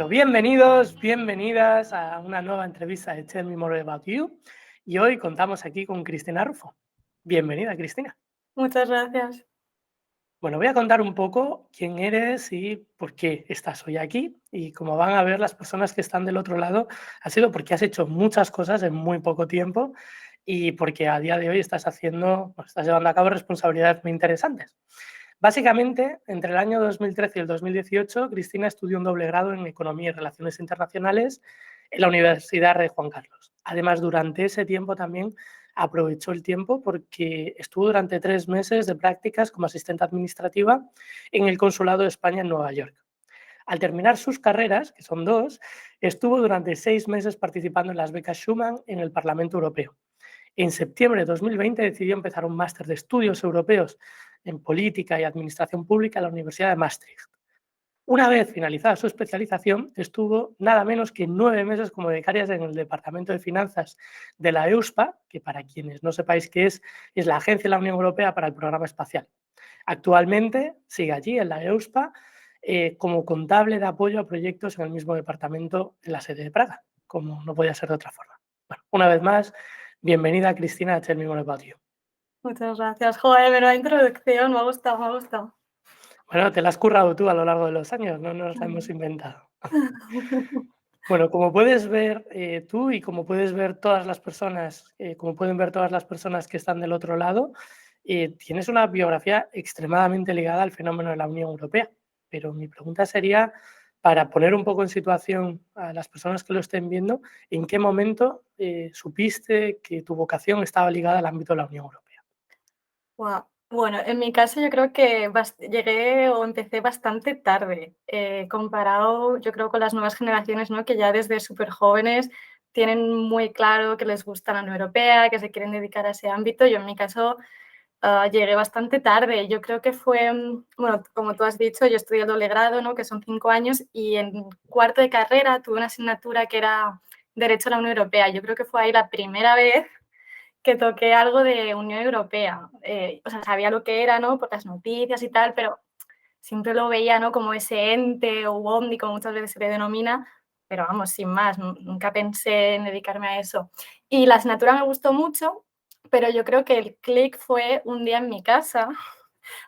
Bueno, bienvenidos, bienvenidas a una nueva entrevista de Tell Me More About You. Y hoy contamos aquí con Cristina Rufo. Bienvenida, Cristina. Muchas gracias. Bueno, voy a contar un poco quién eres y por qué estás hoy aquí. Y como van a ver las personas que están del otro lado, ha sido porque has hecho muchas cosas en muy poco tiempo y porque a día de hoy estás llevando a cabo responsabilidades muy interesantes. Básicamente, entre el año 2013 y el 2018, Cristina estudió un doble grado en Economía y Relaciones Internacionales en la Universidad Rey Juan Carlos. Además, durante ese tiempo también aprovechó el tiempo porque estuvo durante 3 meses de prácticas como asistente administrativa en el Consulado de España en Nueva York. Al terminar sus carreras, que son 2, estuvo durante 6 meses participando en las becas Schuman en el Parlamento Europeo. En septiembre de 2020 decidió empezar un máster de estudios europeos en política y administración pública en la Universidad de Maastricht. Una vez finalizada su especialización, estuvo nada menos que 9 meses como becaria en el Departamento de Finanzas de la EUSPA, que para quienes no sepáis qué es la Agencia de la Unión Europea para el Programa Espacial. Actualmente sigue allí en la EUSPA como contable de apoyo a proyectos en el mismo departamento en la sede de Praga, como no podía ser de otra forma. Bueno, una vez más, bienvenida Cristina a Tell Me More About You. Muchas gracias. Joder, menuda introducción, me ha gustado, me ha gustado. Bueno, te la has currado tú a lo largo de los años, no nos la hemos inventado. Bueno, como puedes ver tú y como puedes ver todas las personas, como pueden ver todas las personas que están del otro lado, tienes una biografía extremadamente ligada al fenómeno de la Unión Europea. Pero mi pregunta sería, para poner un poco en situación a las personas que lo estén viendo, ¿en qué momento supiste que tu vocación estaba ligada al ámbito de la Unión Europea? Guau. Bueno, en mi caso yo creo que llegué o empecé bastante tarde, comparado yo creo con las nuevas generaciones, ¿no? Que ya desde súper jóvenes tienen muy claro que les gusta la Unión Europea, que se quieren dedicar a ese ámbito. Yo en mi caso llegué bastante tarde. Yo creo que fue, bueno, como tú has dicho, yo estudié el doble grado, ¿no? Que son 5 años, y en cuarto de carrera tuve una asignatura que era Derecho a la Unión Europea. Yo creo que fue ahí la primera vez que toqué algo de Unión Europea. O sea, sabía lo que era, ¿no? Por las noticias y tal, pero siempre lo veía, ¿no? Como ese ente o OVNI, como muchas veces se le denomina, pero vamos, sin más, nunca pensé en dedicarme a eso. Y la asignatura me gustó mucho, pero yo creo que el clic fue un día en mi casa,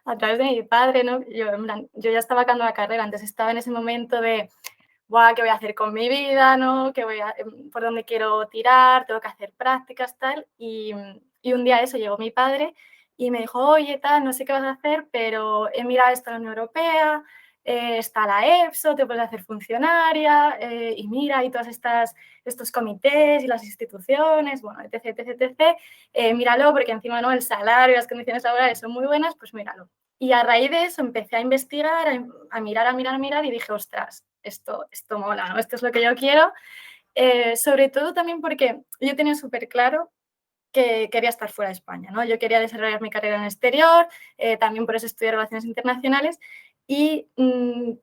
a través de mi padre, ¿no? Yo ya estaba acabando la carrera, antes estaba en ese momento de guau, ¿qué voy a hacer con mi vida, no? ¿Por dónde quiero tirar? Tengo que hacer prácticas, tal. Y un día eso, llegó mi padre y me dijo, oye, tal, no sé qué vas a hacer, pero he mirado esto en la Unión Europea, está la EPSO, te puedes hacer funcionaria, y mira, y estos comités y las instituciones, bueno, etc, etc, etc. Míralo, porque encima, ¿no? El salario, las condiciones laborales son muy buenas, pues míralo. Y a raíz de eso empecé a investigar, a mirar y dije, ostras, esto mola, ¿no? Esto es lo que yo quiero. Sobre todo también porque yo tenía súper claro que quería estar fuera de España, ¿no? Yo quería desarrollar mi carrera en el exterior, también por eso estudié Relaciones Internacionales, y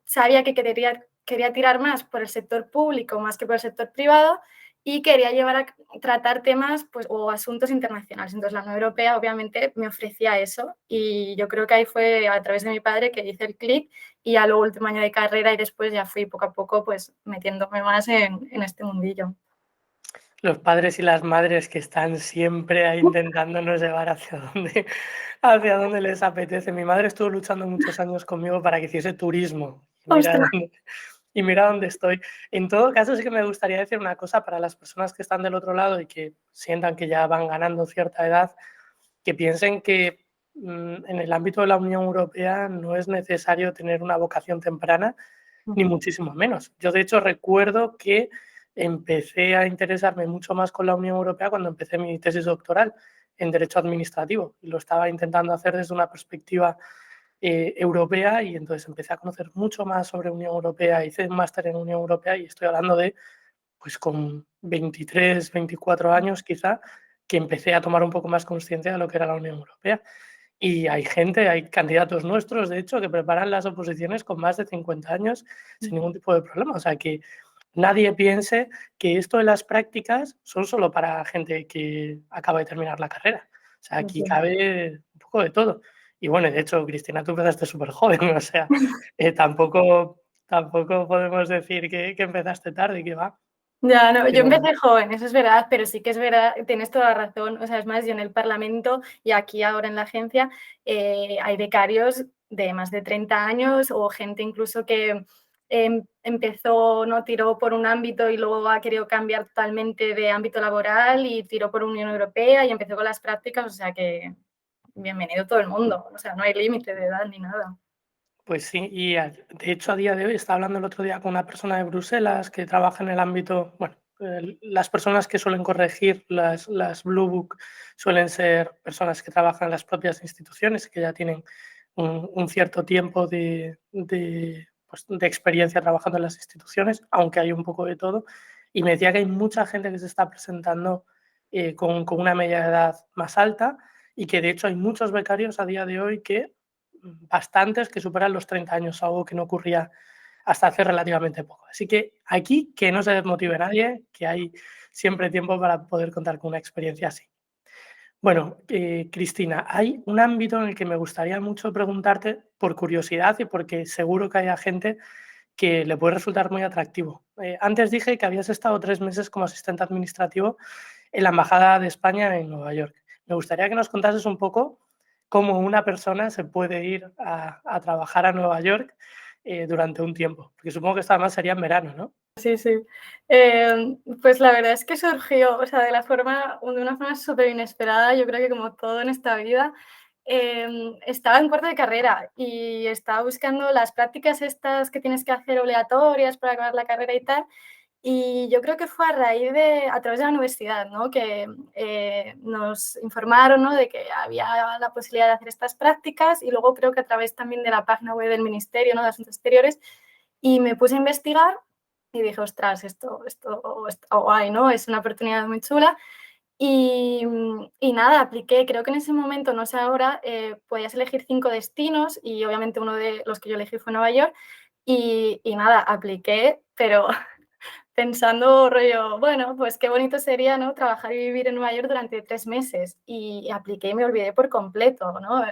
sabía que quería tirar más por el sector público más que por el sector privado, y quería llevar a tratar temas, pues, o asuntos internacionales. Entonces la Unión Europea obviamente me ofrecía eso, y yo creo que ahí fue a través de mi padre que hice el clic, y ya luego último año de carrera y después ya fui poco a poco pues metiéndome más en este mundillo. Los padres y las madres que están siempre ahí intentándonos llevar hacia donde les apetece. Mi madre estuvo luchando muchos años conmigo para que hiciese turismo. Ostras. Y mira dónde estoy. En todo caso, sí que me gustaría decir una cosa para las personas que están del otro lado y que sientan que ya van ganando cierta edad, que piensen que en el ámbito de la Unión Europea no es necesario tener una vocación temprana, ni muchísimo menos. Yo, de hecho, recuerdo que empecé a interesarme mucho más con la Unión Europea cuando empecé mi tesis doctoral en Derecho Administrativo, y lo estaba intentando hacer desde una perspectiva europea, y entonces empecé a conocer mucho más sobre Unión Europea, hice un máster en Unión Europea y estoy hablando de, pues con 23, 24 años quizá, que empecé a tomar un poco más conciencia de lo que era la Unión Europea. Y hay gente, hay candidatos nuestros, de hecho, que preparan las oposiciones con más de 50 años sin ningún tipo de problema. O sea, que nadie piense que esto de las prácticas son solo para gente que acaba de terminar la carrera. O sea, aquí cabe un poco de todo. Y bueno, de hecho, Cristina, tú empezaste súper joven, o sea, tampoco tampoco podemos decir que empezaste tarde, que va. Ya, no, yo Pero empecé joven, eso es verdad, pero sí que es verdad, tienes toda la razón. O sea, es más, yo en el Parlamento y aquí ahora en la agencia hay becarios de más de 30 años o gente incluso que empezó, no tiró por un ámbito y luego ha querido cambiar totalmente de ámbito laboral y tiró por Unión Europea y empezó con las prácticas, o sea que bienvenido todo el mundo, o sea, no hay límite de edad ni nada. pues sí, de hecho a día de hoy estaba hablando el otro día con una persona de Bruselas que trabaja en el ámbito, bueno, las personas que suelen corregir las Blue Book suelen ser personas que trabajan en las propias instituciones, que ya tienen un cierto tiempo pues, de experiencia trabajando en las instituciones, aunque hay un poco de todo. Y me decía que hay mucha gente que se está presentando con una media de edad más alta y que de hecho hay muchos becarios a día de hoy que bastantes que superan los 30 años, algo que no ocurría hasta hace relativamente poco. Así que aquí que no se desmotive nadie, que hay siempre tiempo para poder contar con una experiencia así. Bueno, Cristina, hay un ámbito en el que me gustaría mucho preguntarte por curiosidad y porque seguro que haya gente que le puede resultar muy atractivo. Antes dije que habías estado 3 meses como asistente administrativo en la Embajada de España en Nueva York. Me gustaría que nos contases un poco cómo una persona se puede ir a trabajar a Nueva York durante un tiempo, porque supongo que esto además sería en verano, ¿no? Sí, sí. Pues la verdad es que surgió, o sea, de una forma súper inesperada. Yo creo que como todo en esta vida, estaba en cuarto de carrera y estaba buscando las prácticas estas que tienes que hacer obligatorias para acabar la carrera y tal. Y yo creo que fue a través de la universidad, ¿no? Que nos informaron, ¿no? De que había la posibilidad de hacer estas prácticas y luego creo que a través también de la página web del Ministerio, ¿no? De Asuntos Exteriores, y me puse a investigar y dije, ostras, esto está guay, ¿no? Es una oportunidad muy chula. Y nada, apliqué, creo que en ese momento, no sé ahora, podías elegir 5 destinos y obviamente uno de los que yo elegí fue Nueva York. Y nada, apliqué, pero pensando rollo, bueno, pues qué bonito sería, ¿no? Trabajar y vivir en Nueva York durante 3 meses. Y apliqué y me olvidé por completo, ¿no?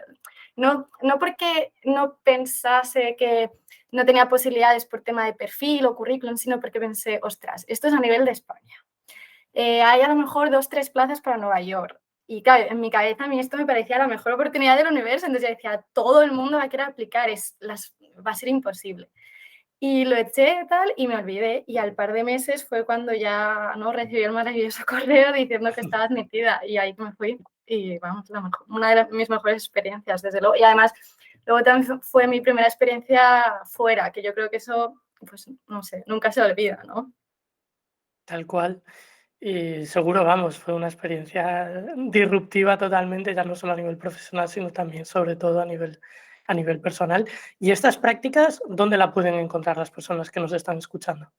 No porque no pensase que no tenía posibilidades por tema de perfil o currículum, sino porque pensé, ostras, esto es a nivel de España. Hay a lo mejor 2, 3 plazas para Nueva York. Y claro, en mi cabeza a mí esto me parecía la mejor oportunidad del universo. Entonces yo decía, todo el mundo va a querer aplicar, va a ser imposible. Y lo eché tal y me olvidé. Y al par de meses fue cuando ya no recibí el maravilloso correo diciendo que estaba admitida. Y ahí me fui. Y vamos, una de mis mejores experiencias, desde luego. Y además, luego también fue mi primera experiencia fuera, que yo creo que eso, pues no sé, nunca se olvida, ¿no? Tal cual. Y seguro, vamos, fue una experiencia disruptiva totalmente, ya no solo a nivel profesional, sino también, sobre todo, a nivel personal. ¿Y estas prácticas, dónde la pueden encontrar las personas que nos están escuchando?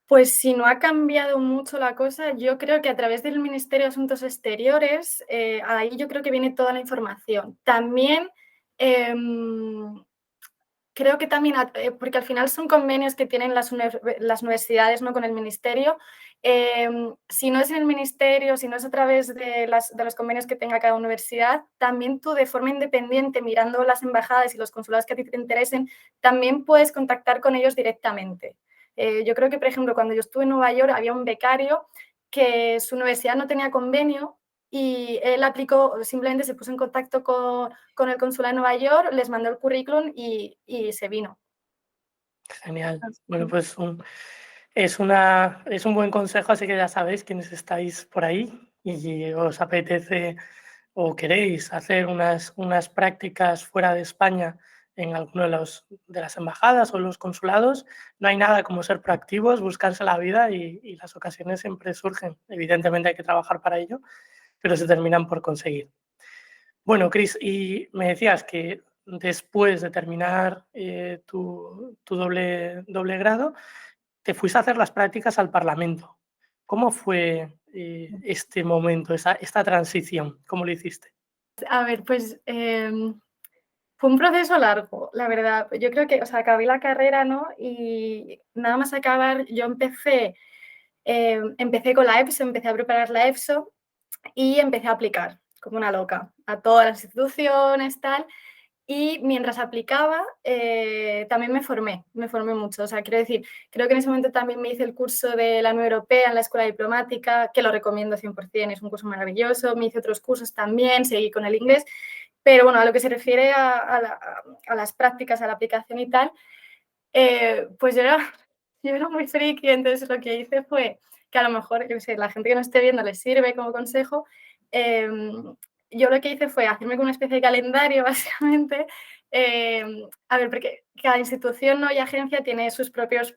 Pues si no ha cambiado mucho la cosa, yo creo que a través del Ministerio de Asuntos Exteriores, ahí yo creo que viene toda la información. También creo que también, porque al final son convenios que tienen las universidades, ¿no? Con el ministerio. Si no es en el ministerio, si no es a través de los convenios que tenga cada universidad, también tú de forma independiente, mirando las embajadas y los consulados que a ti te interesen, también puedes contactar con ellos directamente. Yo creo que, por ejemplo, cuando yo estuve en Nueva York, había un becario que su universidad no tenía convenio y él aplicó, simplemente se puso en contacto con el consulado de Nueva York, les mandó el currículum y se vino. Genial. Así Bueno, que, pues es un buen consejo, así que ya sabéis quienes estáis por ahí y os apetece o queréis hacer unas prácticas fuera de España en alguno de las embajadas o los consulados, no hay nada como ser proactivos, buscarse la vida y las ocasiones siempre surgen. Evidentemente hay que trabajar para ello, pero se terminan por conseguir. Bueno, Cris, y me decías que después de terminar tu doble grado, te fuiste a hacer las prácticas al Parlamento. ¿Cómo fue este momento, esta transición? ¿Cómo lo hiciste? a ver, pues fue un proceso largo, la verdad. Yo creo que, o sea, acabé la carrera, ¿no? Y nada más acabar, yo empecé con la EPSO, empecé a preparar la EPSO y empecé a aplicar como una loca a todas las instituciones, tal. Y mientras aplicaba, también me formé mucho. O sea, quiero decir, creo que en ese momento también me hice el curso de la Unión Europea en la Escuela Diplomática, que lo recomiendo 100%, es un curso maravilloso. Me hice otros cursos también, seguí con el inglés. Pero bueno, a lo que se refiere a las prácticas, a la aplicación y tal, pues yo era muy friki, entonces lo que hice fue que a lo mejor, yo qué sé, la gente que no esté viendo les sirve como consejo. Yo lo que hice fue hacerme con una especie de calendario, básicamente. A ver, porque cada institución, ¿no?, y agencia tiene sus propios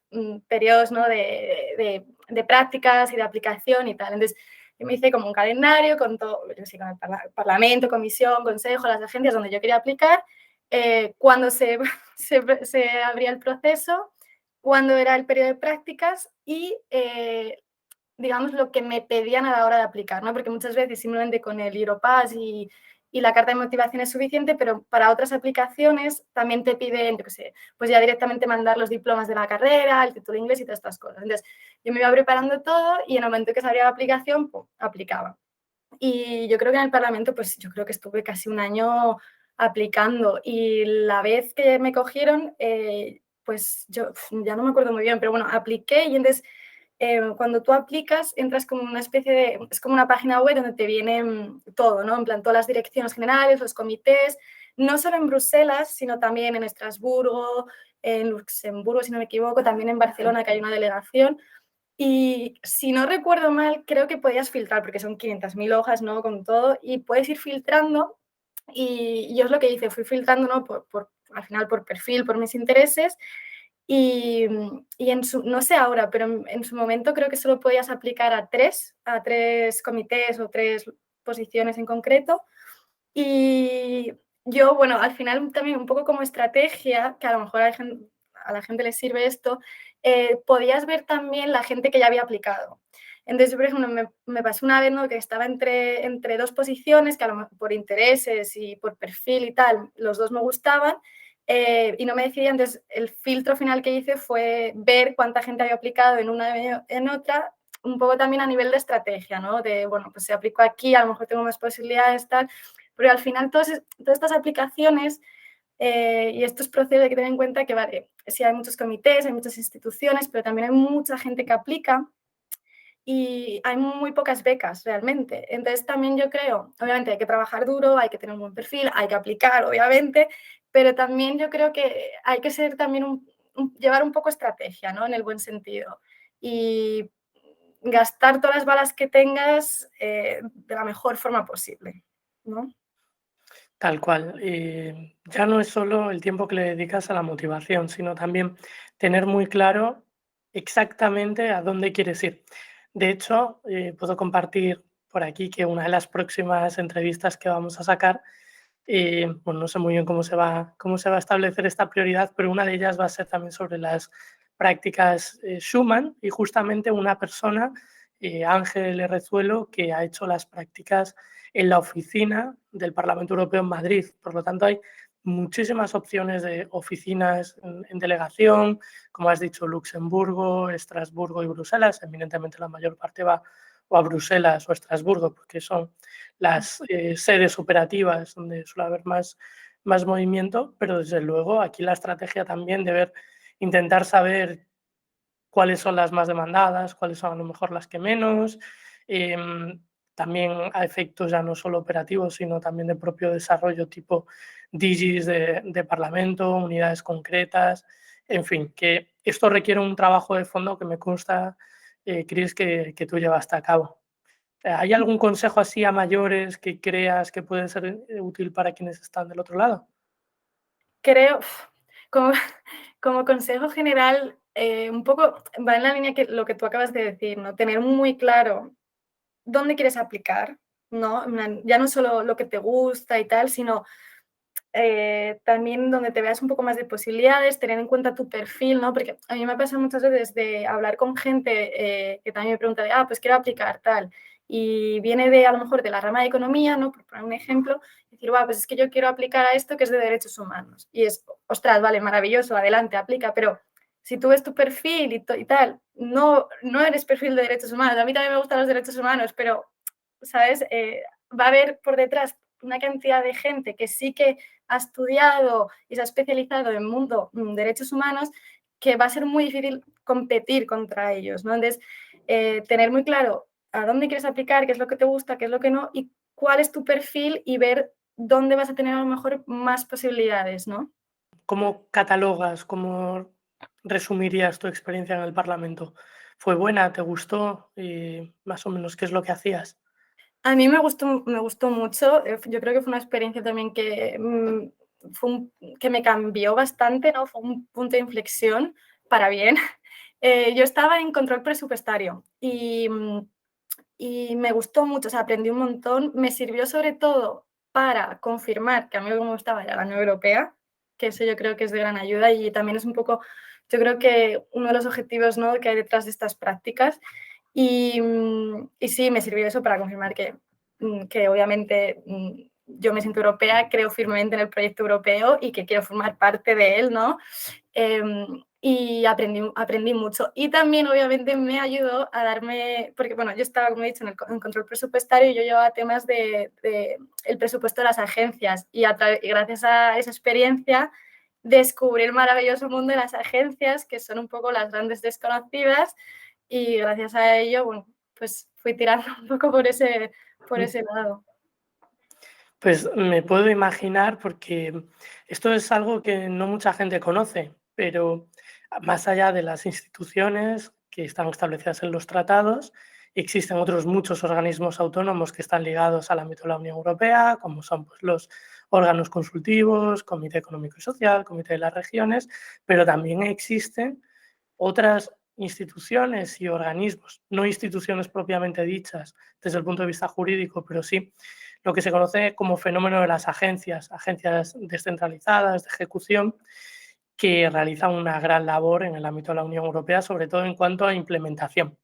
periodos, ¿no?, de prácticas y de aplicación y tal. Entonces, yo me hice como un calendario con todo, yo sé, con el Parlamento, Comisión, Consejo, las agencias donde yo quería aplicar, cuando se abría el proceso, cuándo era el periodo de prácticas y, digamos, lo que me pedían a la hora de aplicar, ¿no? Porque muchas veces simplemente con el Europass y la carta de motivación es suficiente, pero para otras aplicaciones también te piden, yo qué sé, pues ya directamente mandar los diplomas de la carrera, el título de inglés y todas estas cosas. Entonces, yo me iba preparando todo y en el momento que se abría la aplicación, pum, aplicaba. Y yo creo que en el Parlamento, pues yo creo que estuve casi un año aplicando y la vez que me cogieron, pues yo ya no me acuerdo muy bien, pero bueno, apliqué y entonces cuando tú aplicas entras como una especie de, es como una página web donde te viene todo, ¿no? En plan, todas las direcciones generales, los comités, no solo en Bruselas, sino también en Estrasburgo, en Luxemburgo, si no me equivoco, también en Barcelona, que hay una delegación. Y si no recuerdo mal, creo que podías filtrar, porque son 500.000 hojas, ¿no?, con todo, y puedes ir filtrando. Y yo es lo que hice, fui filtrando, ¿no?, al final por perfil, por mis intereses. Y no sé ahora, pero en su momento creo que solo podías aplicar a tres comités o tres posiciones en concreto. Y yo, bueno, al final también un poco como estrategia, que a lo mejor a la gente le sirve esto, podías ver también la gente que ya había aplicado. Entonces, por ejemplo, me pasó una vez, ¿no?, que estaba entre dos posiciones, que a lo mejor por intereses y por perfil y tal, los dos me gustaban, y no me decidía. Entonces, el filtro final que hice fue ver cuánta gente había aplicado en una y en otra, un poco también a nivel de estrategia, ¿no? De, bueno, pues si aplico aquí, a lo mejor tengo más posibilidades, tal. Pero al final todas estas aplicaciones y estos procesos hay que tener en cuenta que, vale, sí hay muchos comités, hay muchas instituciones, pero también hay mucha gente que aplica y hay muy pocas becas realmente. Entonces también yo creo, obviamente hay que trabajar duro, hay que tener un buen perfil, hay que aplicar, obviamente, pero también yo creo que hay que ser también llevar un poco estrategia, ¿no?, en el buen sentido. Y gastar todas las balas que tengas de la mejor forma posible, ¿no? Tal cual. Ya no es solo el tiempo que le dedicas a la motivación, sino también tener muy claro exactamente a dónde quieres ir. De hecho, puedo compartir por aquí que una de las próximas entrevistas que vamos a sacar, bueno, no sé muy bien cómo se va a establecer esta prioridad, pero una de ellas va a ser también sobre las prácticas Schumann y justamente una persona, Ángel Rezuelo, que ha hecho las prácticas en la oficina del Parlamento Europeo en Madrid. Por lo tanto, hay muchísimas opciones de oficinas en delegación, como has dicho, Luxemburgo, Estrasburgo y Bruselas. Evidentemente, la mayor parte va o a Bruselas o a Estrasburgo, porque son las sedes operativas donde suele haber más movimiento, pero desde luego aquí la estrategia también de ver, intentar saber cuáles son las más demandadas, cuáles son a lo mejor las que menos, también a efectos ya no solo operativos, sino también de propio desarrollo tipo DGs de Parlamento, unidades concretas, en fin, que esto requiere un trabajo de fondo que me consta, Chris, que tú llevaste a cabo. ¿Hay algún consejo así a mayores que creas que puede ser útil para quienes están del otro lado? Creo, como, como consejo general, un poco va en la línea que lo que tú acabas de decir, ¿no? Tener muy claro dónde quieres aplicar, ¿no? En plan, ya no solo lo que te gusta y tal, sino también donde te veas un poco más de posibilidades, tener en cuenta tu perfil, ¿no? Porque a mí me ha pasado muchas veces de hablar con gente que también me pregunta de, pues quiero aplicar tal, y viene de, a lo mejor, de la rama de economía, ¿no? Por poner un ejemplo, decir, pues es que yo quiero aplicar a esto que es de derechos humanos. Y es, ostras, vale, maravilloso, adelante, aplica, pero si tú ves tu perfil y tal, no eres perfil de derechos humanos. A mí también me gustan los derechos humanos, pero, ¿sabes? Va a haber por detrás una cantidad de gente que sí que ha estudiado y se ha especializado en mundo derechos humanos, que va a ser muy difícil competir contra ellos, ¿no? Entonces, tener muy claro a dónde quieres aplicar, qué es lo que te gusta, qué es lo que no, y cuál es tu perfil y ver dónde vas a tener a lo mejor más posibilidades, ¿no? ¿Cómo catalogas, cómo resumirías tu experiencia en el Parlamento? ¿Fue buena? ¿Te gustó? Y más o menos, ¿qué es lo que hacías? A mí me gustó mucho, yo creo que fue una experiencia también que, que me cambió bastante, ¿no? Fue un punto de inflexión para bien. Yo estaba en control presupuestario y me gustó mucho, o sea, aprendí un montón. Me sirvió sobre todo para confirmar que a mí lo que me gustaba era la Unión Europea, que eso yo creo que es de gran ayuda y también es un poco, yo creo que uno de los objetivos, ¿no?, que hay detrás de estas prácticas. Y sí, me sirvió eso para confirmar que obviamente yo me siento europea, creo firmemente en el proyecto europeo y que quiero formar parte de él, ¿no? Y aprendí mucho. Y también, obviamente, me ayudó a darme, porque, bueno, yo estaba, como he dicho, en control presupuestario y yo llevaba temas de el presupuesto de las agencias. Y gracias a esa experiencia descubrí el maravilloso mundo de las agencias, que son un poco las grandes desconocidas, y gracias a ello, bueno, pues fui tirando un poco por Mm. ese lado. Pues me puedo imaginar, porque esto es algo que no mucha gente conoce, pero más allá de las instituciones que están establecidas en los tratados, existen otros muchos organismos autónomos que están ligados al ámbito de la Unión Europea, como son, pues, los órganos consultivos, Comité Económico y Social, Comité de las Regiones, pero también existen otras instituciones y organismos, no instituciones propiamente dichas desde el punto de vista jurídico, pero sí lo que se conoce como fenómeno de las agencias, agencias descentralizadas de ejecución, que realizan una gran labor en el ámbito de la Unión Europea, sobre todo en cuanto a implementación.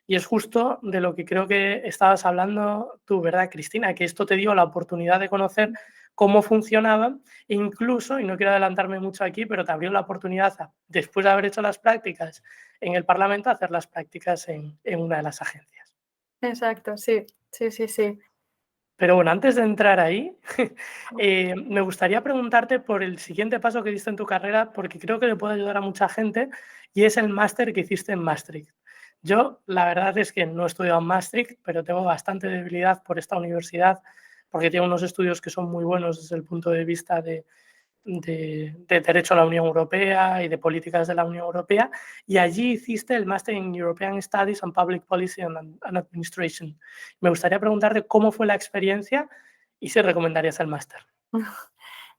Y es justo de lo que creo que estabas hablando tú, ¿verdad, Cristina? Que esto te dio la oportunidad de conocer cómo funcionaban, e incluso, y no quiero adelantarme mucho aquí, pero te abrió la oportunidad, después de haber hecho las prácticas en el Parlamento, a hacer las prácticas en una de las agencias. Exacto, sí, sí, sí, sí. Pero bueno, antes de entrar ahí, me gustaría preguntarte por el siguiente paso que diste en tu carrera, porque creo que le puede ayudar a mucha gente, y es el máster que hiciste en Maastricht. Yo, la verdad es que no he estudiado en Maastricht, pero tengo bastante debilidad por esta universidad, porque tiene unos estudios que son muy buenos desde el punto de vista de derecho a la Unión Europea y de políticas de la Unión Europea, y allí hiciste el máster en European Studies and Public Policy and Administration. Me gustaría preguntarte cómo fue la experiencia y si recomendarías el máster.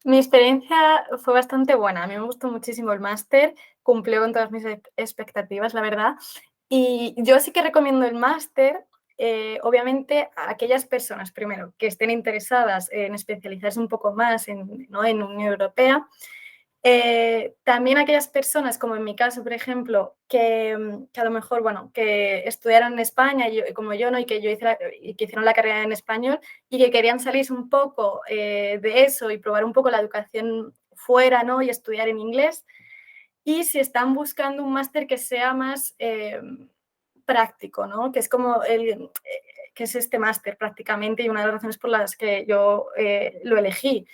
Mi experiencia fue bastante buena. A mí me gustó muchísimo el máster, cumplió con todas mis expectativas, la verdad. Y yo sí que recomiendo el máster, obviamente, a aquellas personas, primero, que estén interesadas en especializarse un poco más ¿no?, en Unión Europea. También aquellas personas, como en mi caso, por ejemplo, que a lo mejor, bueno, que estudiaron en España, como yo, ¿no?, y que hicieron la carrera en español y que querían salirse un poco de eso y probar un poco la educación fuera, ¿no?, y estudiar en inglés. Y si están buscando un máster que sea más práctico, ¿no?, que es como que es este máster prácticamente, y una de las razones por las que yo lo elegí.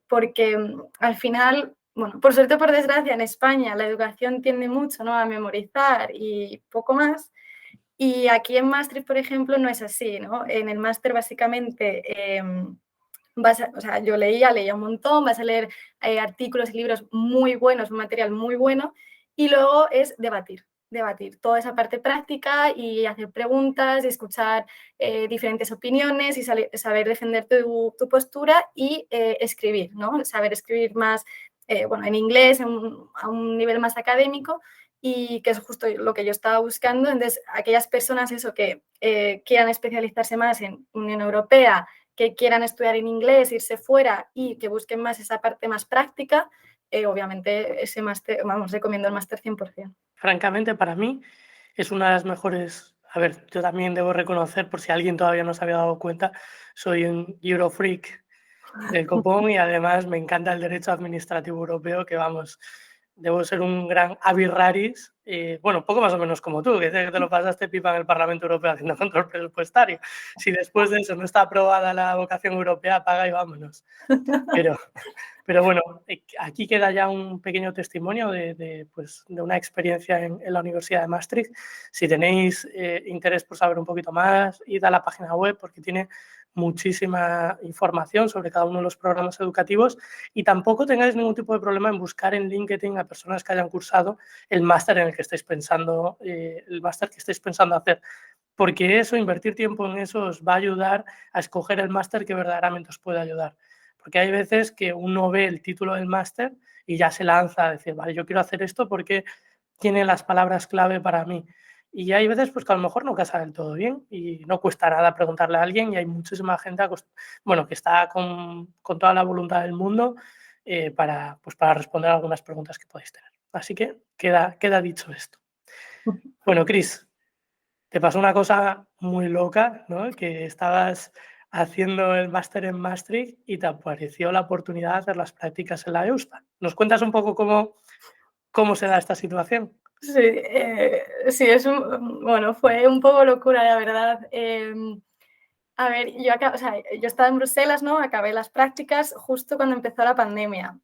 Porque al final, bueno, por suerte o por desgracia, en España la educación tiende mucho, ¿no?, a memorizar y poco más. Y aquí en Maastricht, por ejemplo, no es así, ¿no? En el máster, básicamente, o sea, yo leía un montón, vas a leer artículos y libros muy buenos, un material muy bueno, y luego es debatir toda esa parte práctica y hacer preguntas y escuchar diferentes opiniones y saber defender tu postura y escribir, ¿no? Saber escribir más, bueno, en inglés, a un nivel más académico, y que es justo lo que yo estaba buscando. Entonces, aquellas personas eso que quieran especializarse más en Unión Europea, que quieran estudiar en inglés, irse fuera y que busquen más esa parte más práctica, obviamente ese máster, vamos, recomiendo el máster 100%. Francamente, para mí es una de las mejores. A ver, yo también debo reconocer, por si alguien todavía no se había dado cuenta, soy un Eurofreak del copón, y además me encanta el derecho administrativo europeo, que vamos, debo ser un gran avirraris bueno, un poco más o menos como tú, que dices que te lo pasaste pipa en el Parlamento Europeo haciendo control presupuestario. Si después de eso no está aprobada la vocación europea, apaga y vámonos. Pero, pero bueno, aquí queda ya un pequeño testimonio pues, de una experiencia en la Universidad de Maastricht. Si tenéis interés por saber un poquito más, id a la página web porque tiene muchísima información sobre cada uno de los programas educativos y tampoco tengáis ningún tipo de problema en buscar en LinkedIn a personas que hayan cursado el máster en el que estáis pensando, el máster que estáis pensando hacer. Porque eso, invertir tiempo en eso os va a ayudar a escoger el máster que verdaderamente os puede ayudar. Porque hay veces que uno ve el título del máster y ya se lanza a decir, vale, yo quiero hacer esto porque tiene las palabras clave para mí. Y hay veces pues, que a lo mejor no casa del todo bien y no cuesta nada preguntarle a alguien y hay muchísima gente bueno, que está con toda la voluntad del mundo pues, para responder a algunas preguntas que podéis tener. Así que queda dicho esto. Bueno, Cris, te pasó una cosa muy loca, ¿no? Que estabas haciendo el máster en Maastricht y te apareció la oportunidad de hacer las prácticas en la EUSPA. ¿Nos cuentas un poco cómo se da esta situación? Sí, sí, bueno, fue un poco locura, la verdad. A ver, o sea, yo estaba en Bruselas, ¿no? Acabé las prácticas justo cuando empezó la pandemia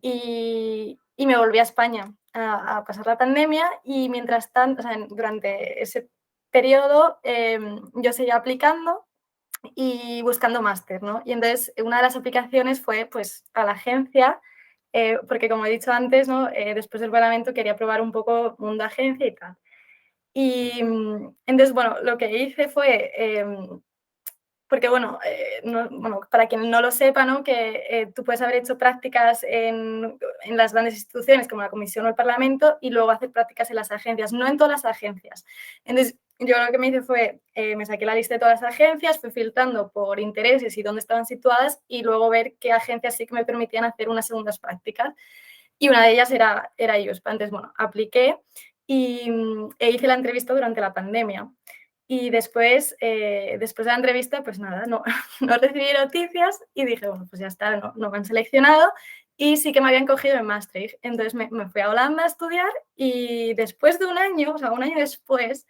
y me volví a España a pasar la pandemia y mientras tanto, o sea, durante ese periodo yo seguía aplicando y buscando máster, ¿no? Y entonces una de las aplicaciones fue pues a la agencia, porque como he dicho antes, ¿no? Después del parlamento quería probar un poco mundo agencia y tal. Y entonces, bueno, lo que hice fue porque, bueno, para quien no lo sepa, ¿no? Que tú puedes haber hecho prácticas en las grandes instituciones como la Comisión o el Parlamento y luego hacer prácticas en las agencias, no en todas las agencias. Entonces, yo lo que me hice fue, me saqué la lista de todas las agencias, fui filtrando por intereses y dónde estaban situadas y luego ver qué agencias sí que me permitían hacer unas segundas prácticas. Y una de ellas era IOSPA. Entonces, bueno, apliqué e hice la entrevista durante la pandemia. Y después de la entrevista, pues nada, no, no recibí noticias y dije, bueno, pues ya está, no me han seleccionado y sí que me habían cogido en Maastricht. Entonces me fui a Holanda a estudiar y después de un año, o sea, un año después,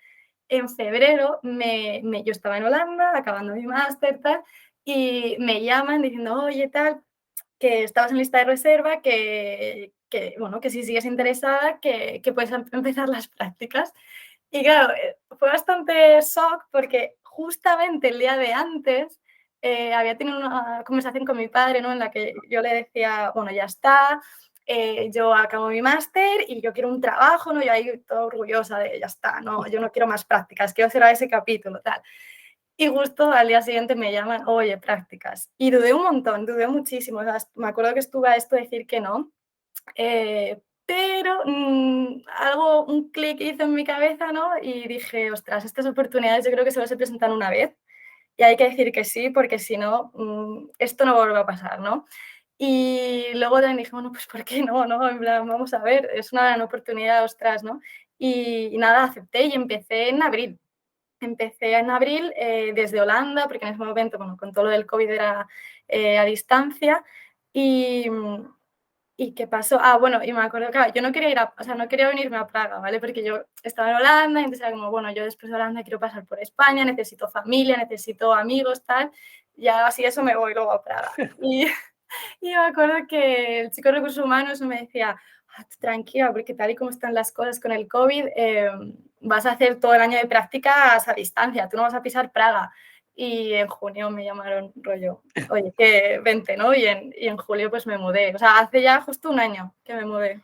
en febrero, yo estaba en Holanda acabando mi máster tal, y me llaman diciendo, oye, tal, que estabas en lista de reserva, bueno, que si sigues interesada, que puedes empezar las prácticas. Y claro, fue bastante shock porque justamente el día de antes había tenido una conversación con mi padre, ¿no? En la que yo le decía, bueno, ya está, yo acabo mi máster y yo quiero un trabajo, ¿no? Yo ahí toda orgullosa de, ya está, no, yo no quiero más prácticas, quiero cerrar ese capítulo, tal. Y justo al día siguiente me llaman, oye, prácticas. Y dudé un montón, dudé muchísimo. O sea, me acuerdo que estuve a esto de decir que no, pero un clic hizo en mi cabeza, ¿no? Y dije, ostras, estas oportunidades yo creo que solo se presentan una vez y hay que decir que sí, porque si no, esto no vuelve a pasar, ¿no? Y luego también dije, bueno, pues ¿por qué no? ¿No? En plan, vamos a ver, es una gran oportunidad, ostras, ¿no? Y nada, acepté y empecé en abril. Empecé en abril desde Holanda, porque en ese momento, bueno, con todo lo del COVID era a distancia. Y, ¿Y qué pasó? Ah, bueno, y me acuerdo, claro, yo no quería o sea, no quería venirme a Praga, ¿vale? Porque yo estaba en Holanda y entonces era como, bueno, yo después de Holanda quiero pasar por España, necesito familia, necesito amigos, tal. Ya así eso me voy luego a Praga. Y me acuerdo que el chico de recursos humanos me decía, tú tranquila, porque tal y como están las cosas con el COVID, vas a hacer todo el año de prácticas a distancia, tú no vas a pisar Praga. Y en junio me llamaron rollo, oye, que vente, ¿no? Y en julio pues me mudé. O sea, hace ya justo un año que me mudé.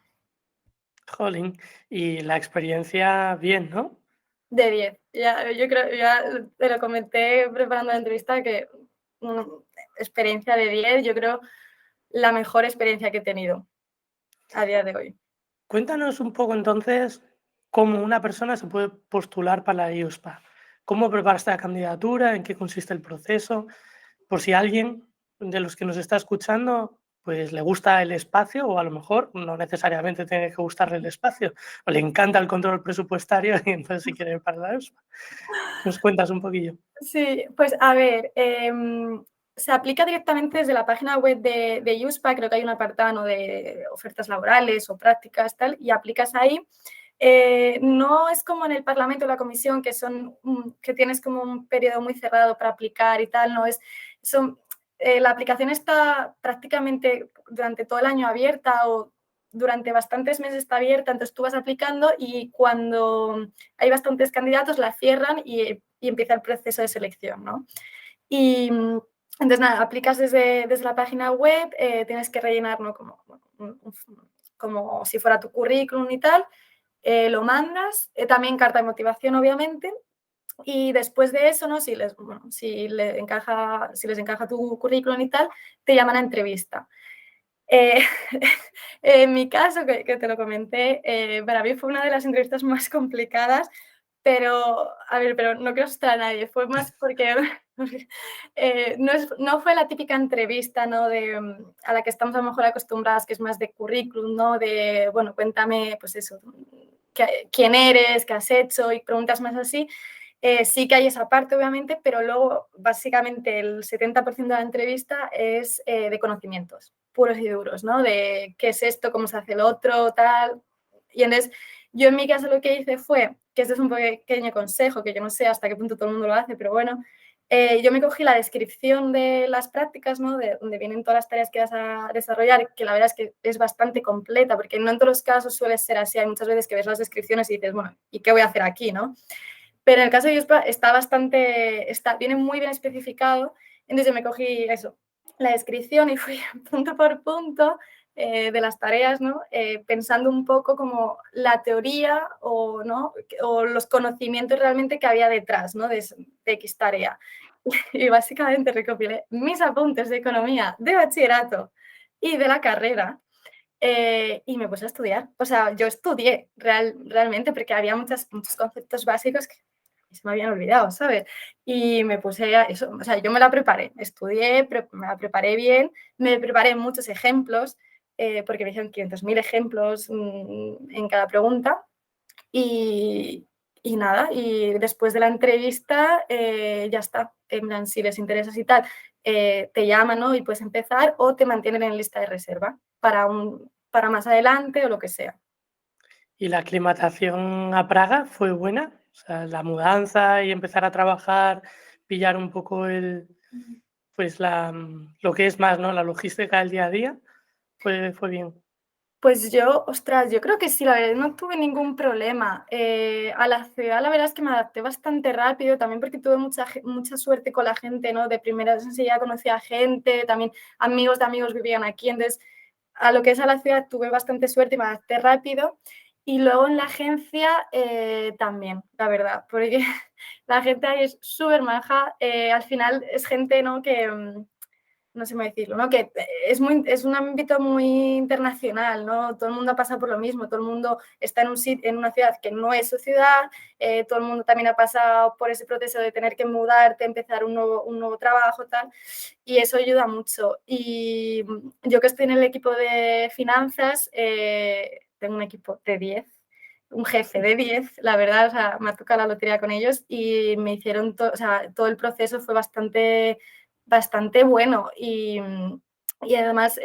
Jolín, y la experiencia bien, ¿no? De 10. Ya, yo creo, ya te lo comenté preparando la entrevista, que experiencia de 10, yo creo la mejor experiencia que he tenido a día de hoy. Cuéntanos un poco entonces cómo una persona se puede postular para la IUSPA. ¿Cómo preparaste la candidatura? ¿En qué consiste el proceso? Por si alguien de los que nos está escuchando pues le gusta el espacio o a lo mejor no necesariamente tiene que gustarle el espacio o le encanta el control presupuestario y entonces si quiere ir para la IUSPA. ¿Nos cuentas un poquillo? Sí, pues a ver, se aplica directamente desde la página web de IUSPA, creo que hay un apartado, ¿no? De ofertas laborales o prácticas, tal, y aplicas ahí. No es como en el Parlamento o la Comisión, que tienes como un periodo muy cerrado para aplicar y tal, no es, la aplicación está prácticamente durante todo el año abierta o durante bastantes meses está abierta, entonces tú vas aplicando y cuando hay bastantes candidatos la cierran y empieza el proceso de selección, ¿no? Y entonces, nada, aplicas desde la página web, tienes que rellenar, ¿no? Como si fuera tu currículum y tal, lo mandas, también carta de motivación, obviamente, y después de eso, ¿no? Si les encaja tu currículum y tal, te llaman a entrevista. Eh, en mi caso, que te lo comenté, para mí fue una de las entrevistas más complicadas, pero, a ver, pero no quiero asustar a nadie, fue más porque no fue la típica entrevista, ¿no? A la que estamos a lo mejor acostumbradas, que es más de currículum, ¿no? De, bueno, cuéntame, pues eso, quién eres, qué has hecho y preguntas más así. Sí que hay esa parte, obviamente, pero luego básicamente el 70% de la entrevista es de conocimientos puros y duros, ¿no? De qué es esto, cómo se hace el otro, tal. Y entonces, yo en mi caso lo que hice fue, que este es un pequeño consejo, que yo no sé hasta qué punto todo el mundo lo hace, pero bueno, yo me cogí la descripción de las prácticas, ¿no? De donde vienen todas las tareas que vas a desarrollar, que la verdad es que es bastante completa, porque no en todos los casos suele ser así. Hay muchas veces que ves las descripciones y dices, bueno, ¿y qué voy a hacer aquí, no? Pero en el caso de USPA viene muy bien especificado, entonces yo me cogí eso, la descripción y fui punto por punto de las tareas, ¿no? Pensando un poco como la teoría o, ¿no? o los conocimientos realmente que había detrás, ¿no? de X tarea. Y básicamente recopilé mis apuntes de economía de bachillerato y de la carrera y me puse a estudiar. O sea, yo estudié realmente porque había muchos conceptos básicos que se me habían olvidado, ¿sabes? Y me puse a eso, o sea, yo me la preparé, estudié, me la preparé bien, me preparé muchos ejemplos, porque me dijeron 500.000 ejemplos en cada pregunta. Y, y nada, y después de la entrevista ya está. En plan, si les interesas y tal, te llaman, ¿no? Y puedes empezar o te mantienen en lista de reserva para más adelante o lo que sea. ¿Y la aclimatación a Praga fue buena? O sea, la mudanza y empezar a trabajar, pillar un poco pues lo que es más, ¿no? La logística del día a día, fue bien. Pues yo, ostras, yo creo que sí, la verdad, no tuve ningún problema. A la ciudad, la verdad es que me adapté bastante rápido, también porque tuve mucha suerte con la gente, ¿no? De primeras enseguida conocí a gente, también amigos de amigos vivían aquí, entonces a lo que es a la ciudad tuve bastante suerte y me adapté rápido. Y luego en la agencia también, la verdad, porque la gente ahí es súper maja, al final es gente, ¿no? Que no sé cómo decirlo, ¿no? Que es un ámbito muy internacional, ¿no? Todo el mundo pasa por lo mismo, todo el mundo está en una ciudad que no es su ciudad, todo el mundo también ha pasado por ese proceso de tener que mudarte, empezar un nuevo trabajo, tal, y eso ayuda mucho. Y yo que estoy en el equipo de finanzas, tengo un equipo de 10, un jefe de 10, la verdad, o sea, me ha tocado la lotería con ellos y me hicieron, o sea, todo el proceso fue bastante bueno y además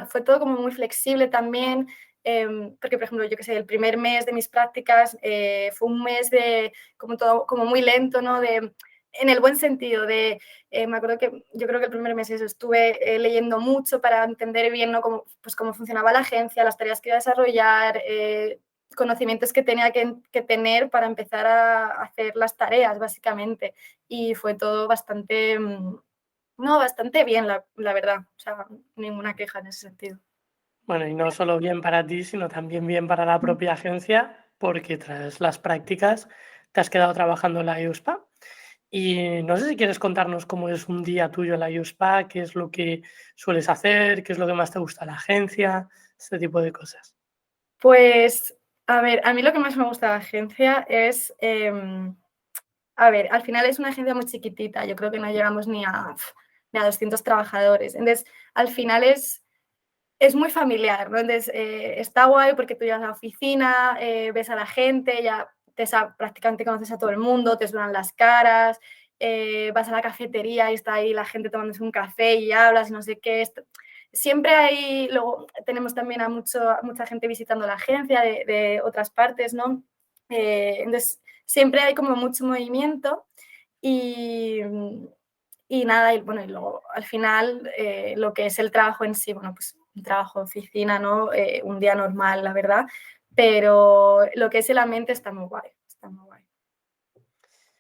fue todo como muy flexible también, porque por ejemplo, yo que sé, el primer mes de mis prácticas fue un mes de como todo como muy lento, ¿no? En el buen sentido me acuerdo que yo creo que el primer mes estuve leyendo mucho para entender bien, ¿no? Cómo funcionaba la agencia, las tareas que iba a desarrollar, conocimientos que tenía que tener para empezar a hacer las tareas, básicamente. Y fue todo bastante bien, la verdad. O sea, ninguna queja en ese sentido. Bueno, y no solo bien para ti, sino también bien para la propia agencia, porque tras las prácticas te has quedado trabajando en la IUSPA. Y no sé si quieres contarnos cómo es un día tuyo en la IUSPA, qué es lo que sueles hacer, qué es lo que más te gusta de la agencia, este tipo de cosas. Pues, a ver, a mí lo que más me gusta de la agencia es, a ver, al final es una agencia muy chiquitita, yo creo que no llegamos ni a 200 trabajadores. Entonces, al final es muy familiar, ¿no? Entonces, está guay porque tú llegas a la oficina, ves a la gente, ya prácticamente conoces a todo el mundo, te suenan las caras, vas a la cafetería y está ahí la gente tomándose un café y hablas y no sé qué. siempre hay, luego tenemos también a mucha gente visitando la agencia de otras partes, ¿no? Entonces, siempre hay como mucho movimiento y, y nada, y bueno, y luego al final lo que es el trabajo en sí, bueno, pues un trabajo de oficina, ¿no? Un día normal, la verdad, pero lo que es el ambiente está muy guay, está muy guay.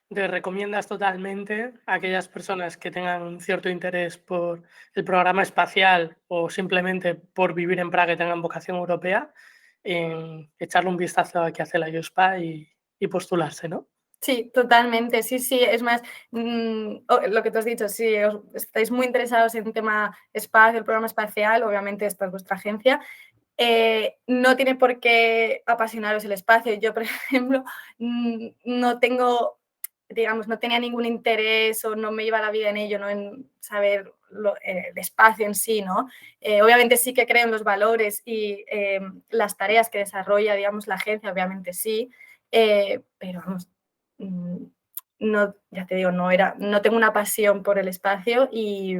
¿Te recomiendas totalmente a aquellas personas que tengan un cierto interés por el programa espacial o simplemente por vivir en Praga y tengan vocación europea, en echarle un vistazo a qué hace la IUSPA y postularse, ¿no? Sí, totalmente. Sí, sí. Es más, lo que tú has dicho, si estáis muy interesados en tema espacio, el programa espacial, obviamente esta es vuestra agencia. No tiene por qué apasionaros el espacio. Yo, por ejemplo, no tengo, digamos, no tenía ningún interés o no me iba la vida en ello, ¿no? En saber el espacio en sí, ¿no? Obviamente sí que creo en los valores y las tareas que desarrolla, digamos, la agencia, obviamente sí, pero vamos, mm, no, ya te digo, no tengo una pasión por el espacio y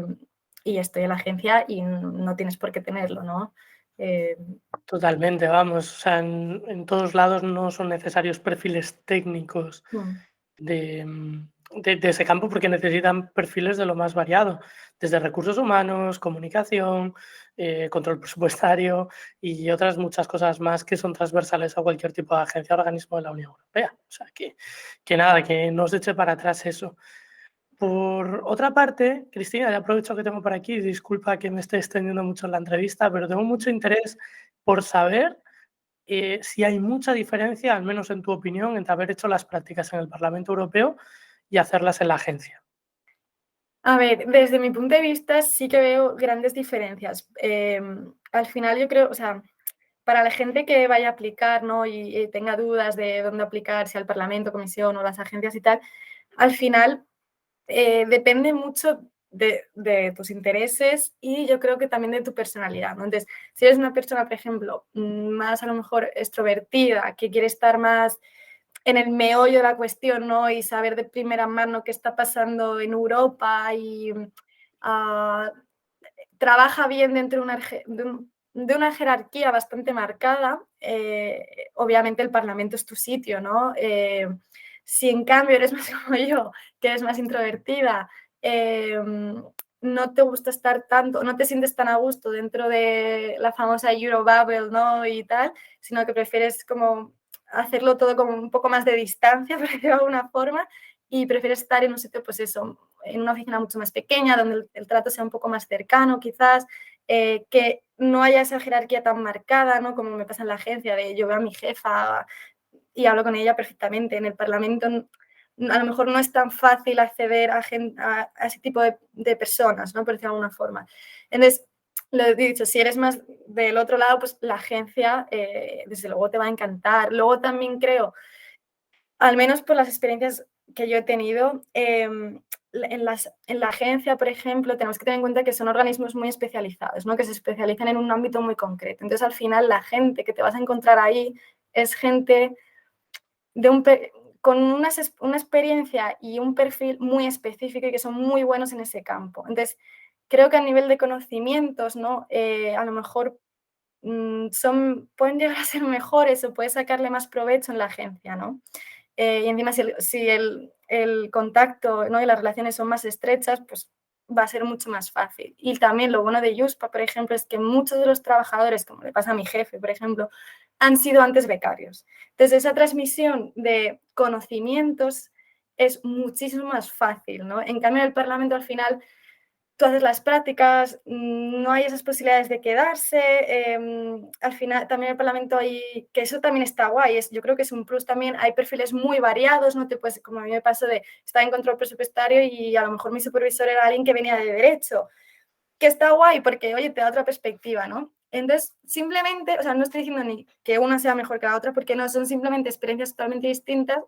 estoy en la agencia y no tienes por qué tenerlo, ¿no? Eh, Totalmente, vamos, o sea, en todos lados no son necesarios perfiles técnicos mm, de ese campo porque necesitan perfiles de lo más variado, desde recursos humanos, comunicación, control presupuestario y otras muchas cosas más que son transversales a cualquier tipo de agencia o organismo de la Unión Europea. O sea, que nada, que no os eche para atrás eso. Por otra parte, Cristina, ya aprovecho que tengo por aquí, disculpa que me esté extendiendo mucho en la entrevista, pero tengo mucho interés por saber si hay mucha diferencia, al menos en tu opinión, entre haber hecho las prácticas en el Parlamento Europeo y hacerlas en la agencia. A ver, desde mi punto de vista sí que veo grandes diferencias. Al final yo creo, o sea, para la gente que vaya a aplicar, ¿no? Y tenga dudas de dónde aplicar, si al Parlamento, Comisión o las agencias y tal, al final depende mucho de tus intereses y yo creo que también de tu personalidad, ¿no? Entonces, si eres una persona, por ejemplo, más a lo mejor extrovertida, que quiere estar más en el meollo de la cuestión, ¿no? Y saber de primera mano qué está pasando en Europa y ah, trabaja bien dentro de una jerarquía bastante marcada, obviamente el Parlamento es tu sitio, ¿no? Si en cambio eres más como yo, que eres más introvertida, no te gusta estar tanto, no te sientes tan a gusto dentro de la famosa Eurobubble, ¿no? Y tal, sino que prefieres como hacerlo todo como un poco más de distancia, por decirlo de alguna forma, y prefieres estar en un sitio, pues eso, en una oficina mucho más pequeña, donde el trato sea un poco más cercano, quizás, que no haya esa jerarquía tan marcada, ¿no? Como me pasa en la agencia, de yo veo a mi jefa y hablo con ella perfectamente. En el Parlamento a lo mejor no es tan fácil acceder a ese tipo de personas, ¿no? Por decirlo de alguna forma. Entonces, lo he dicho, si eres más del otro lado, pues la agencia, desde luego, te va a encantar. Luego también creo, al menos por las experiencias que yo he tenido, en la agencia, por ejemplo, tenemos que tener en cuenta que son organismos muy especializados, ¿no? Que se especializan en un ámbito muy concreto. Entonces, al final, la gente que te vas a encontrar ahí es gente de con una experiencia y un perfil muy específico y que son muy buenos en ese campo. Entonces, creo que a nivel de conocimientos, ¿no? A lo mejor pueden llegar a ser mejores o puedes sacarle más provecho en la agencia, ¿no? Y encima, si el contacto, ¿no? Y las relaciones son más estrechas, pues va a ser mucho más fácil. Y también lo bueno de Yuspa, por ejemplo, es que muchos de los trabajadores, como le pasa a mi jefe, por ejemplo, han sido antes becarios. Entonces, esa transmisión de conocimientos es muchísimo más fácil, ¿no? En cambio, en el Parlamento, al final, tú haces las prácticas, no hay esas posibilidades de quedarse. Al final, también el Parlamento hay, que eso también está guay, yo creo que es un plus también, hay perfiles muy variados, no te puedes, como a mí me pasó de estar en control presupuestario y a lo mejor mi supervisor era alguien que venía de derecho, que está guay porque, oye, te da otra perspectiva, ¿no? Entonces, simplemente, o sea, no estoy diciendo ni que una sea mejor que la otra, porque no, son simplemente experiencias totalmente distintas.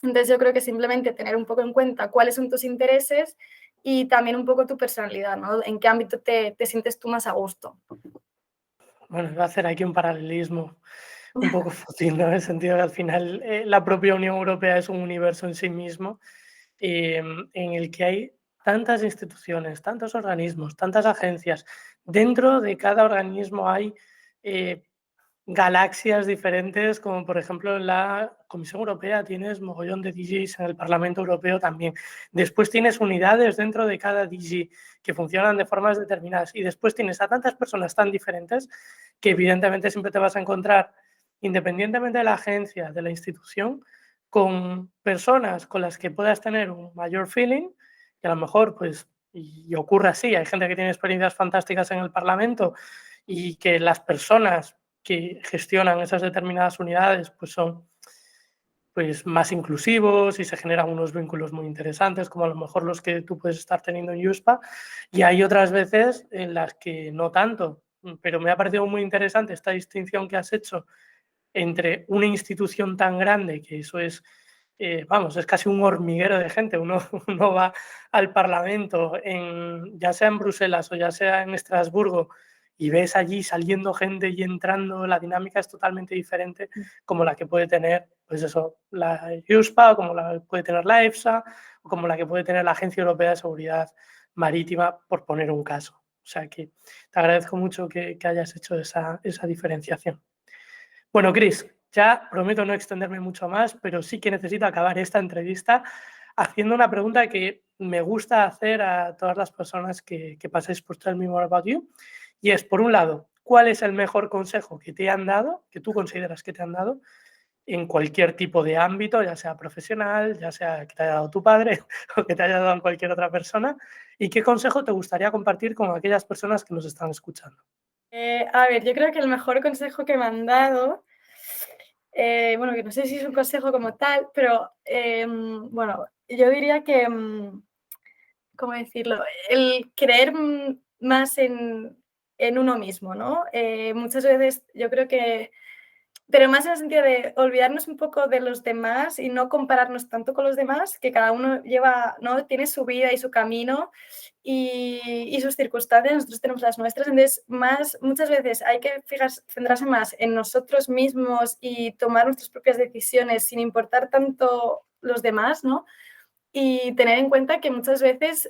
Entonces, yo creo que simplemente tener un poco en cuenta cuáles son tus intereses y también un poco tu personalidad, ¿no? En qué ámbito te sientes tú más a gusto. Bueno, voy a hacer aquí un paralelismo un poco fútil, ¿no? En el sentido que al final la propia Unión Europea es un universo en sí mismo en el que hay tantas instituciones, tantos organismos, tantas agencias. Dentro de cada organismo hay galaxias diferentes, como por ejemplo en la Comisión Europea tienes mogollón de DGs, en el Parlamento Europeo también. Después tienes unidades dentro de cada DG que funcionan de formas determinadas y después tienes a tantas personas tan diferentes que evidentemente siempre te vas a encontrar, independientemente de la agencia, de la institución, con personas con las que puedas tener un mayor feeling, que a lo mejor pues y ocurre así, hay gente que tiene experiencias fantásticas en el Parlamento y que las personas que gestionan esas determinadas unidades pues son pues, más inclusivos y se generan unos vínculos muy interesantes, como a lo mejor los que tú puedes estar teniendo en USPA, y hay otras veces en las que no tanto, pero me ha parecido muy interesante esta distinción que has hecho entre una institución tan grande, que eso es, vamos, es casi un hormiguero de gente. Uno, uno va al Parlamento, ya sea en Bruselas o ya sea en Estrasburgo, y ves allí saliendo gente y entrando, la dinámica es totalmente diferente como la que puede tener, pues eso, la EUSPA, o como la puede tener la EFSA, o como la que puede tener la Agencia Europea de Seguridad Marítima, por poner un caso. O sea que te agradezco mucho que hayas hecho esa diferenciación. Bueno, Chris, ya prometo no extenderme mucho más, pero sí que necesito acabar esta entrevista haciendo una pregunta que me gusta hacer a todas las personas que paséis por Tell Me More About You. Y es, por un lado, ¿cuál es el mejor consejo que te han dado, que tú consideras que te han dado, en cualquier tipo de ámbito, ya sea profesional, ya sea que te haya dado tu padre o que te haya dado cualquier otra persona? ¿Y qué consejo te gustaría compartir con aquellas personas que nos están escuchando? A ver, yo creo que el mejor consejo que me han dado, bueno, que no sé si es un consejo como tal, pero bueno, yo diría que, ¿cómo decirlo? El creer más en uno mismo, ¿no? Muchas veces yo creo que, pero más en el sentido de olvidarnos un poco de los demás y no compararnos tanto con los demás, que cada uno lleva, ¿no? Tiene su vida y su camino y sus circunstancias, nosotros tenemos las nuestras, entonces muchas veces hay que centrarse más en nosotros mismos y tomar nuestras propias decisiones sin importar tanto los demás, ¿no? Y tener en cuenta que muchas veces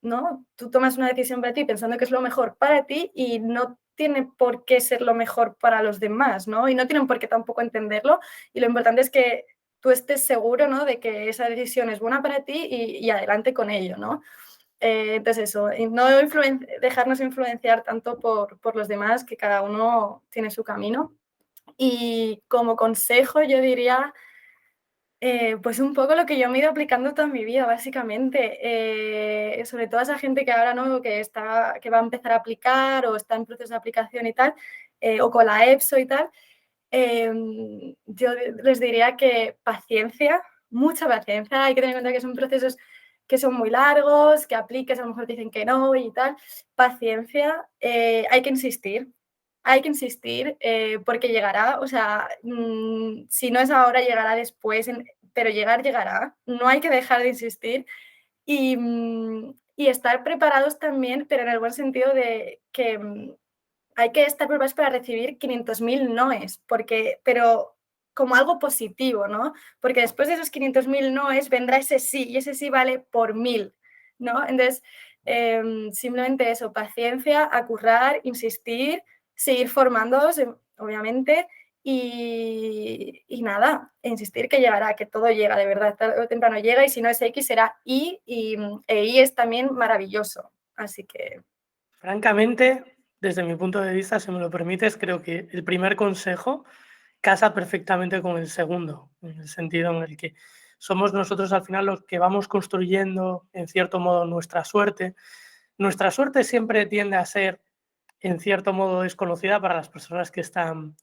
¿no? Tú tomas una decisión para ti pensando que es lo mejor para ti y no tiene por qué ser lo mejor para los demás, ¿no? Y no tienen por qué tampoco entenderlo. Y lo importante es que tú estés seguro, ¿no? De que esa decisión es buena para ti y adelante con ello, ¿no? Entonces eso, y no dejarnos influenciar tanto por los demás, que cada uno tiene su camino. Y como consejo yo diría pues un poco lo que yo me he ido aplicando toda mi vida, básicamente. Sobre todo a esa gente que ahora no, que va a empezar a aplicar o está en proceso de aplicación y tal, o con la EPSO y tal, yo les diría que paciencia, mucha paciencia. Hay que tener en cuenta que son procesos que son muy largos, que apliques, a lo mejor te dicen que no y tal. Paciencia, hay que insistir porque llegará, o sea, si no es ahora, llegará después, pero llegará. No hay que dejar de insistir y estar preparados también, pero en el buen sentido de que hay que estar preparados para recibir 500.000 noes, pero como algo positivo, ¿no? Porque después de esos 500.000 noes vendrá ese sí, y ese sí vale por 1.000, ¿no? Entonces, simplemente eso, paciencia, a currar, insistir, seguir formándoos, obviamente, y nada, insistir que llegará, que todo llega, de verdad, tarde o temprano llega, y si no es X será Y, e Y es también maravilloso, así que... Francamente, desde mi punto de vista, si me lo permites, creo que el primer consejo casa perfectamente con el segundo, en el sentido en el que somos nosotros al final los que vamos construyendo, en cierto modo, nuestra suerte. Nuestra suerte siempre tiende a ser, en cierto modo, desconocida para las personas que están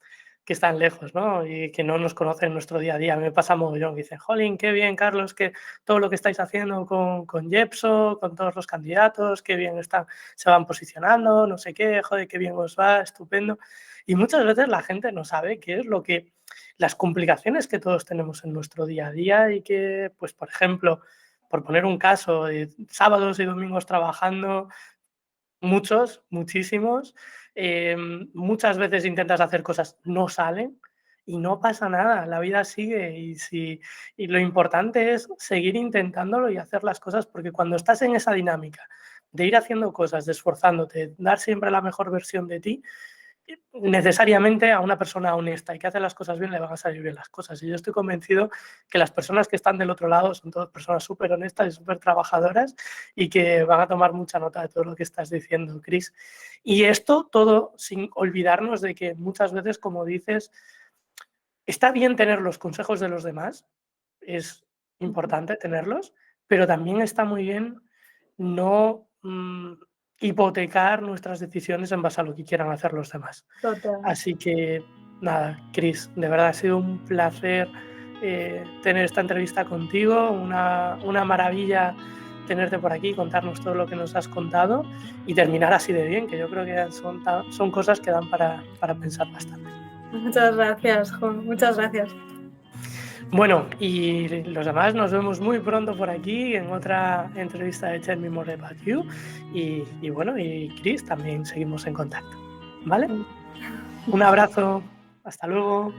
lejos, ¿no? Y que no nos conocen en nuestro día a día. A mí me pasa mogollón, que dicen, jolín, qué bien, Carlos, que todo lo que estáis haciendo con Jepso, con todos los candidatos, qué bien están, se van posicionando, no sé qué, joder, qué bien os va, estupendo. Y muchas veces la gente no sabe qué es lo que, las complicaciones que todos tenemos en nuestro día a día y que, pues, por ejemplo, por poner un caso, sábados y domingos trabajando, muchos, muchísimos. Muchas veces intentas hacer cosas, no salen. y no pasa nada, la vida sigue y lo importante es seguir intentándolo y hacer las cosas, porque cuando estás en esa dinámica de ir haciendo cosas, de esforzándote, dar siempre la mejor versión de ti, necesariamente a una persona honesta y que hace las cosas bien le van a salir bien las cosas. Y yo estoy convencido que las personas que están del otro lado son todas personas súper honestas y súper trabajadoras y que van a tomar mucha nota de todo lo que estás diciendo, Chris. Y esto todo sin olvidarnos de que muchas veces, como dices, está bien tener los consejos de los demás, es Ujú. importante tenerlos, pero también está muy bien no hipotecar nuestras decisiones en base a lo que quieran hacer los demás. Total. Así que nada, Chris, de verdad ha sido un placer tener esta entrevista contigo, una maravilla tenerte por aquí, contarnos todo lo que nos has contado y terminar así de bien, que yo creo que son cosas que dan para pensar bastante. Muchas gracias, Juan, muchas gracias. Bueno, y los demás nos vemos muy pronto por aquí en otra entrevista de Tell Me More About You. Y bueno, y Chris, también seguimos en contacto. ¿Vale? Un abrazo. Hasta luego.